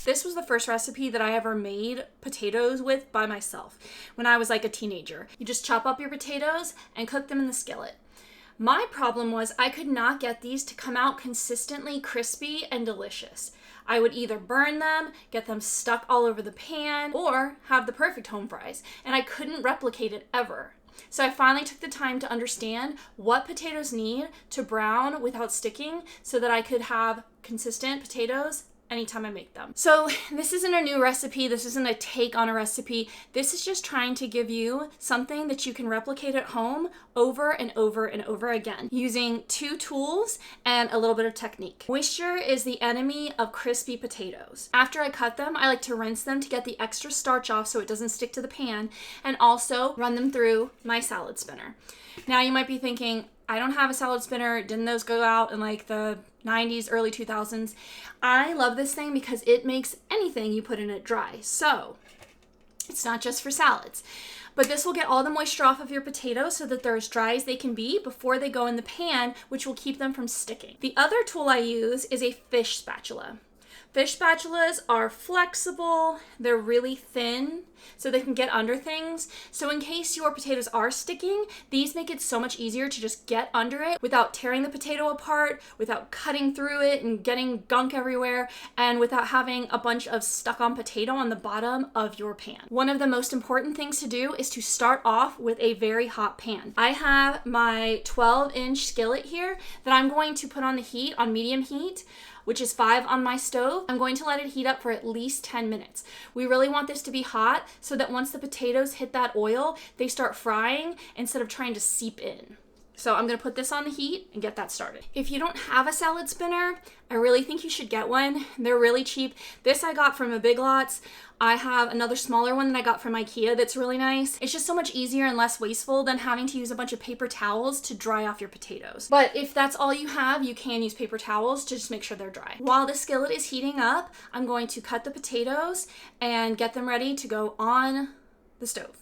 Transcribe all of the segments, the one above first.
This was the first recipe that I ever made potatoes with by myself when I was like a teenager. You just chop up your potatoes and cook them in the skillet. My problem was I could not get these to come out consistently crispy and delicious. I would either burn them, get them stuck all over the pan, or have the perfect home fries, and I couldn't replicate it ever. So I finally took the time to understand what potatoes need to brown without sticking so that I could have consistent potatoes anytime I make them. So this isn't a new recipe. This isn't a take on a recipe. This is just trying to give you something that you can replicate at home over and over and over again using 2 tools and a little bit of technique. Moisture is the enemy of crispy potatoes. After I cut them, I like to rinse them to get the extra starch off so it doesn't stick to the pan, and also run them through my salad spinner. Now you might be thinking, I don't have a salad spinner. Didn't those go out in like the 90s, early 2000s? I love this thing because it makes anything you put in it dry. So it's not just for salads. But this will get all the moisture off of your potatoes so that they're as dry as they can be before they go in the pan, which will keep them from sticking. The other tool I use is a fish spatula. Fish spatulas are flexible, they're really thin, so they can get under things. So in case your potatoes are sticking, these make it so much easier to just get under it without tearing the potato apart, without cutting through it and getting gunk everywhere, and without having a bunch of stuck-on potato on the bottom of your pan. One of the most important things to do is to start off with a very hot pan. I have my 12-inch skillet here that I'm going to put on the heat, on medium heat, which is 5 on my stove. I'm going to let it heat up for at least 10 minutes. We really want this to be hot so that once the potatoes hit that oil, they start frying instead of trying to seep in. So I'm gonna put this on the heat and get that started. If you don't have a salad spinner, I really think you should get one. They're really cheap. This I got from a Big Lots. I have another smaller one that I got from IKEA that's really nice. It's just so much easier and less wasteful than having to use a bunch of paper towels to dry off your potatoes. But if that's all you have, you can use paper towels to just make sure they're dry. While the skillet is heating up, I'm going to cut the potatoes and get them ready to go on the stove.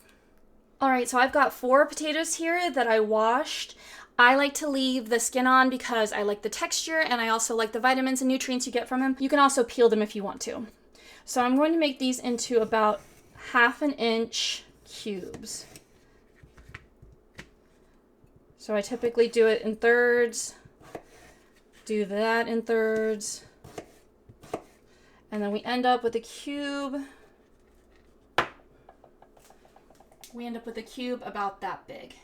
All right, so I've got 4 potatoes here that I washed. I like to leave the skin on because I like the texture and I also like the vitamins and nutrients you get from them. You can also peel them if you want to. So I'm going to make these into about 1/2 inch cubes. So I typically do it in thirds, do that in thirds, and then we end up with a cube. We end up with a cube about that big.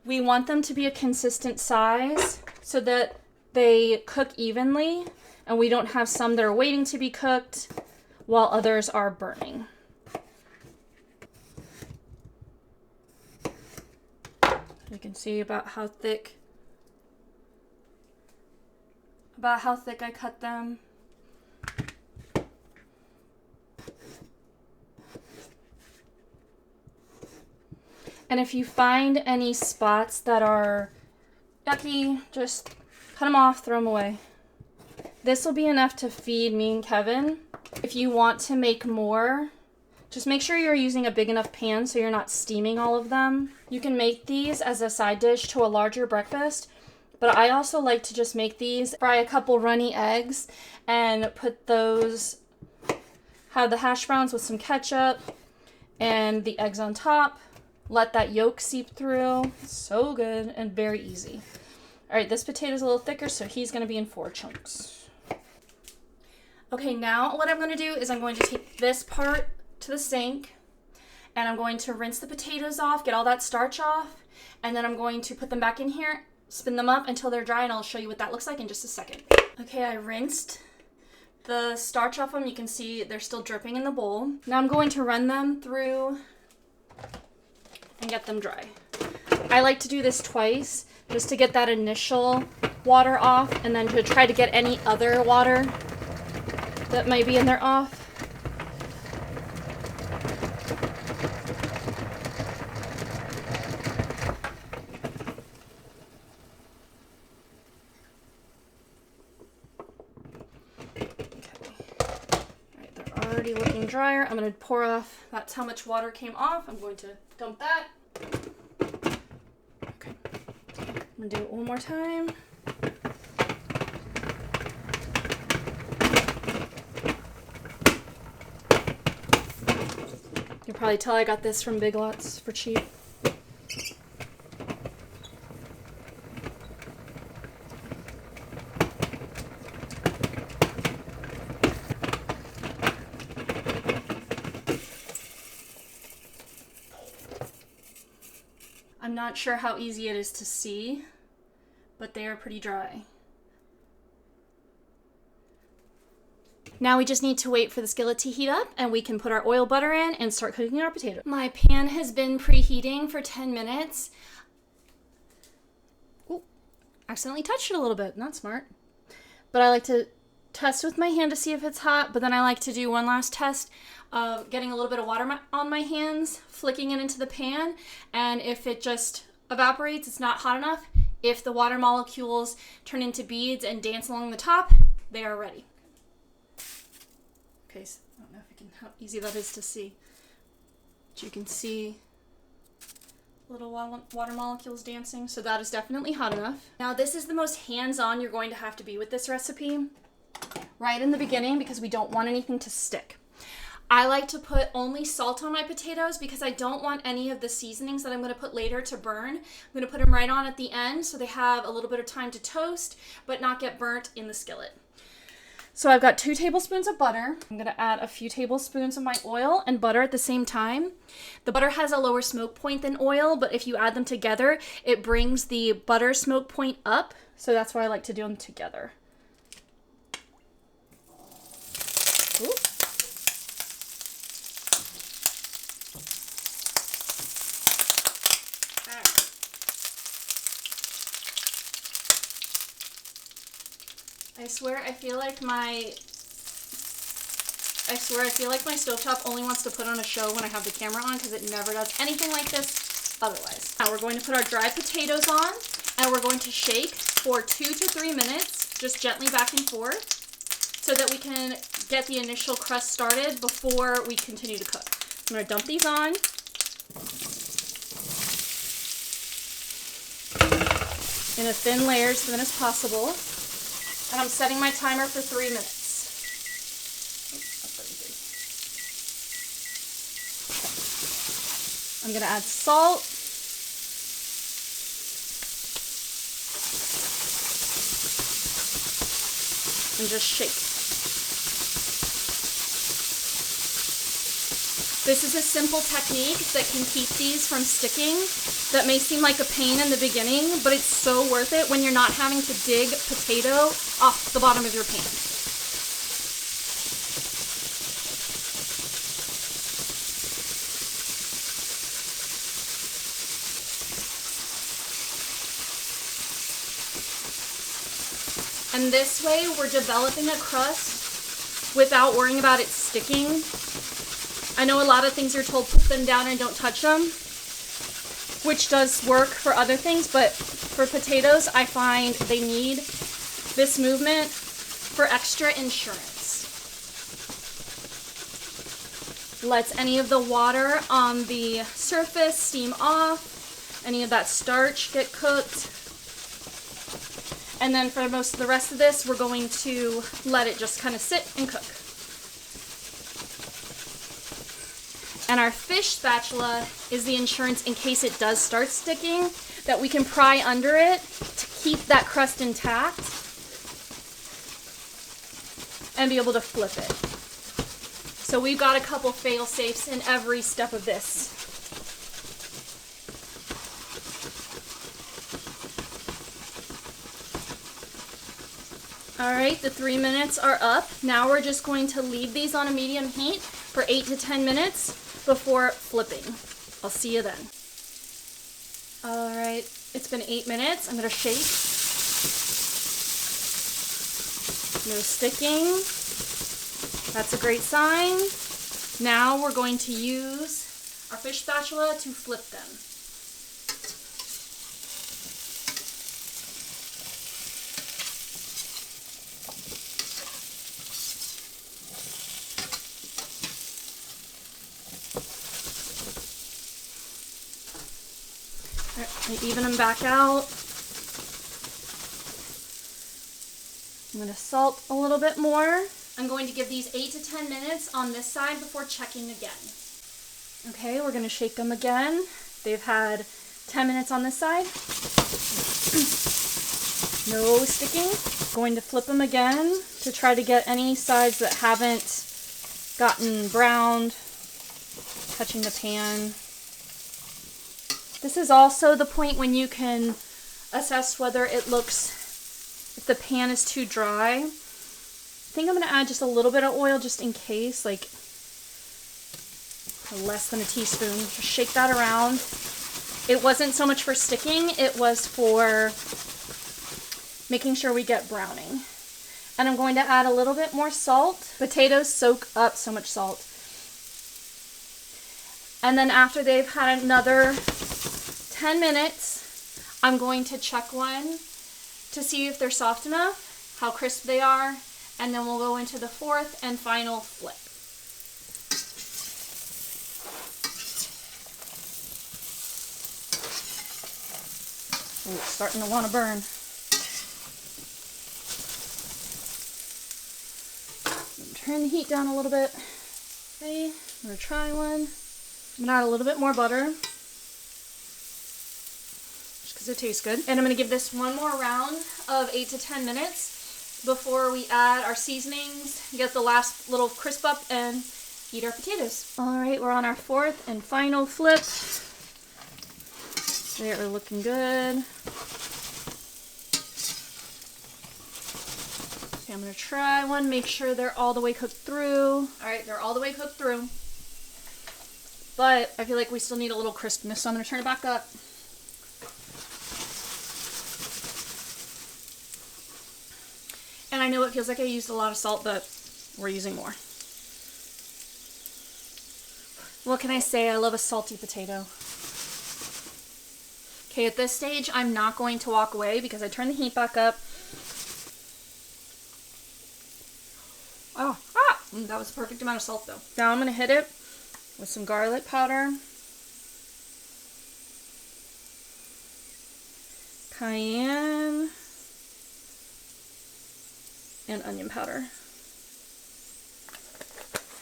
We want them to be a consistent size so that they cook evenly and we don't have some that are waiting to be cooked while others are burning. You can see about how thick I cut them. And if you find any spots that are yucky, just cut them off, throw them away. This will be enough to feed me and Kevin. If you want to make more, just make sure you're using a big enough pan so you're not steaming all of them. You can make these as a side dish to a larger breakfast, but I also like to just make these, fry a couple runny eggs, and put those, have the hash browns with some ketchup and the eggs on top. Let that yolk seep through. So good and very easy. All right, this potato's a little thicker, so he's gonna be in 4 chunks. Okay, now what I'm gonna do is I'm going to take this part to the sink and I'm going to rinse the potatoes off, get all that starch off, and then I'm going to put them back in here, spin them up until they're dry, and I'll show you what that looks like in just a second. Okay, I rinsed the starch off them. You can see they're still dripping in the bowl. Now I'm going to run them through and get them dry. I like to do this twice just to get that initial water off and then to try to get any other water that might be in there off. Already looking drier. I'm going to pour off. That's how much water came off. I'm going to dump that. Okay. I'm going to do it one more time. Probably tell I got this from Big Lots for cheap. I'm not sure how easy it is to see, but they are pretty dry. Now we just need to wait for the skillet to heat up and we can put our oil butter in and start cooking our potatoes. My pan has been preheating for 10 minutes. Ooh, accidentally touched it a little bit, not smart. But I like to test with my hand to see if it's hot, but then I like to do one last test of getting a little bit of water on my hands, flicking it into the pan, and if it just evaporates, it's not hot enough. If the water molecules turn into beads and dance along the top, they are ready. Okay, so I don't know if you can, how easy that is to see, but you can see little water molecules dancing, so that is definitely hot enough. Now this is the most hands-on you're going to have to be with this recipe right in the beginning because we don't want anything to stick. I like to put only salt on my potatoes because I don't want any of the seasonings that I'm going to put later to burn. I'm going to put them right on at the end so they have a little bit of time to toast but not get burnt in the skillet. So I've got 2 tablespoons of butter. I'm going to add a few tablespoons of my oil and butter at the same time. The butter has a lower smoke point than oil, but if you add them together, it brings the butter smoke point up. So that's why I like to do them together. Ooh. I swear I feel like my stovetop only wants to put on a show when I have the camera on because it never does anything like this otherwise. Now we're going to put our dried potatoes on and we're going to shake for 2 to 3 minutes, just gently back and forth, so that we can get the initial crust started before we continue to cook. I'm going to dump these on. In as thin layers thin as possible. And I'm setting my timer for 3 minutes. Okay. I'm going to add salt. And just shake. This is a simple technique that can keep these from sticking. That may seem like a pain in the beginning, but it's so worth it when you're not having to dig potato off the bottom of your pan. And this way, we're developing a crust without worrying about it sticking. I know a lot of things you're told put them down and don't touch them, which does work for other things, but for potatoes, I find they need this movement for extra insurance. Lets any of the water on the surface steam off, any of that starch get cooked. And then for most of the rest of this, we're going to let it just kind of sit and cook. And our fish spatula is the insurance in case it does start sticking, that we can pry under it to keep that crust intact and be able to flip it. So we've got a couple fail safes in every step of this. All right, the 3 minutes are up. Now we're just going to leave these on a medium heat for 8 to 10 minutes before flipping. I'll see you then. All right, it's been 8 minutes. I'm gonna shake. No sticking. That's a great sign. Now we're going to use our fish spatula to flip them. I even them back out. I'm going to salt a little bit more. I'm going to give these 8 to 10 minutes on this side before checking again. Okay, we're gonna shake them again. They've had 10 minutes on this side. No sticking. Going to flip them again to try to get any sides that haven't gotten browned, touching the pan. This is also the point when you can assess whether it looks, if the pan is too dry. I think I'm going to add just a little bit of oil just in case, like less than a teaspoon. Just shake that around. It wasn't so much for sticking, it was for making sure we get browning. And I'm going to add a little bit more salt. Potatoes soak up so much salt. And then after they've had another 10 minutes, I'm going to check one to see if they're soft enough, how crisp they are, and then we'll go into the fourth and final flip. Ooh, it's starting to want to burn. Turn the heat down a little bit. Okay, I'm going to try one. I'm going to add a little bit more butter, just because it tastes good. And I'm going to give this one more round of 8 to 10 minutes before we add our seasonings, get the last little crisp up, and eat our potatoes. Alright, we're on our fourth and final flip. They are looking good. Okay, I'm going to try one, make sure they're all the way cooked through. Alright, they're all the way cooked through. But I feel like we still need a little crispness, so I'm going to turn it back up. And I know it feels like I used a lot of salt, but we're using more. What can I say? I love a salty potato. Okay, at this stage, I'm not going to walk away because I turned the heat back up. That was the perfect amount of salt, though. Now I'm going to hit it with some garlic powder, cayenne, and onion powder.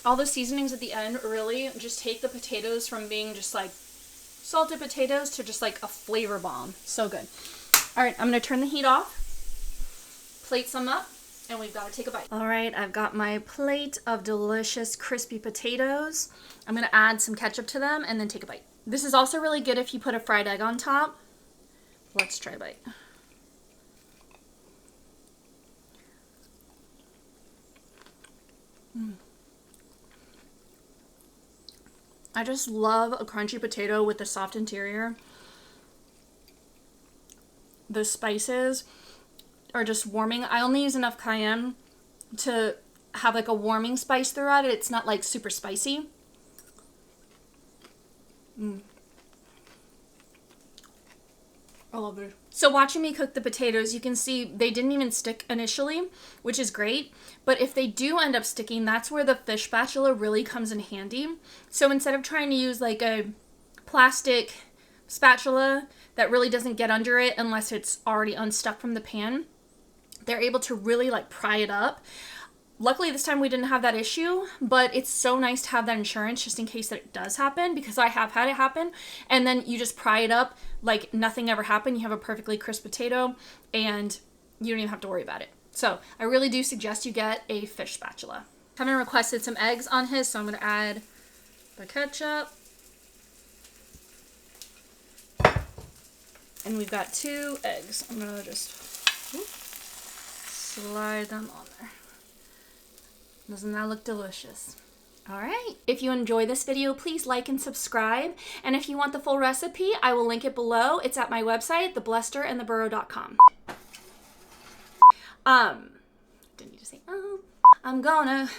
All the seasonings at the end really just take the potatoes from being just like salted potatoes to just like a flavor bomb. So good. Alright, I'm going to turn the heat off, plate some up, and we've got to take a bite. Alright, I've got my plate of delicious crispy potatoes. I'm going to add some ketchup to them and then take a bite. This is also really good if you put a fried egg on top. Let's try a bite. I just love a crunchy potato with a soft interior. The spices are just warming. I only use enough cayenne to have like a warming spice throughout it. It's not like super spicy. I love it. So watching me cook the potatoes, you can see they didn't even stick initially, which is great. But if they do end up sticking, that's where the fish spatula really comes in handy. So instead of trying to use like a plastic spatula that really doesn't get under it unless it's already unstuck from the pan, they're able to really like pry it up. Luckily this time we didn't have that issue, but it's so nice to have that insurance just in case that it does happen, because I have had it happen, and then you just pry it up like nothing ever happened. You have a perfectly crisp potato and you don't even have to worry about it. So I really do suggest you get a fish spatula. Kevin requested some eggs on his, so I'm going to add the ketchup. And we've got 2 eggs. I'm going to just slide them on there. Doesn't that look delicious? Alright, if you enjoy this video, please like and subscribe. And if you want the full recipe, I will link it below. It's at my website, theblessterandtheburrow.com. Didn't need to say, I'm gonna